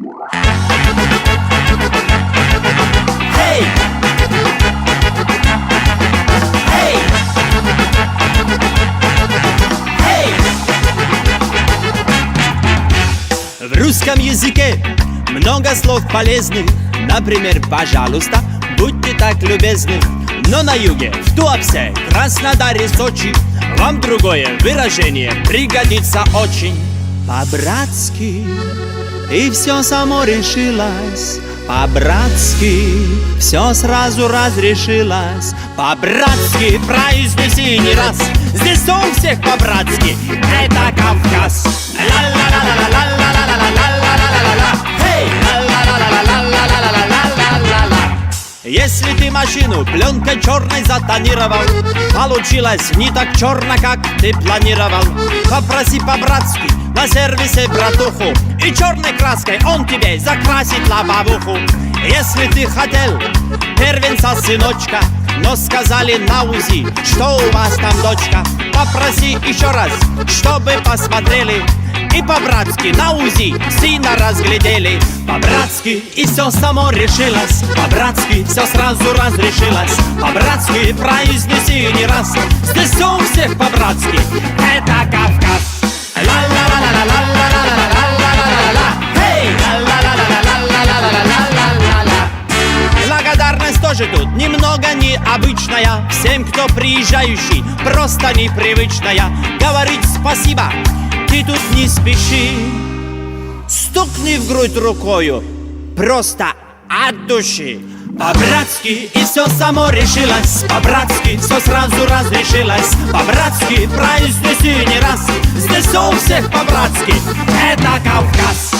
Hey! Hey! Hey! В русском языке много слов полезных. Например, пожалуйста, будьте так любезны. Но на юге, в Туапсе, Краснодаре, Сочи вам другое выражение пригодится очень. По-братски, и все само решилось. По-братски, все сразу разрешилось. По-братски, произнеси не раз. Здесь у всех по-братски. Это Кавказ. Если ты машину пленкой черной затонировал, получилось не так черно, как ты планировал. Попроси по-братски на сервисе братуху, и черной краской он тебе закрасит лобовуху. Если ты хотел первенца сыночка, но сказали на УЗИ, что у вас там дочка, попроси еще раз, чтобы посмотрели. И по-братски на УЗИ сына разглядели. По-братски и все само решилось. По-братски все сразу разрешилось. По-братски произнеси не раз. Здесь все у всех по-братски. Это Кавказ. Благодарность тоже тут немного необычная. Всем, кто приезжающий, просто непривычная. Говорить спасибо ты тут не спеши, стукни в грудь рукою, просто от души. По-братски и все само решилось. По-братски все сразу разрешилось. По-братски произнеси не раз. Здесь у всех по-братски. Это Кавказ.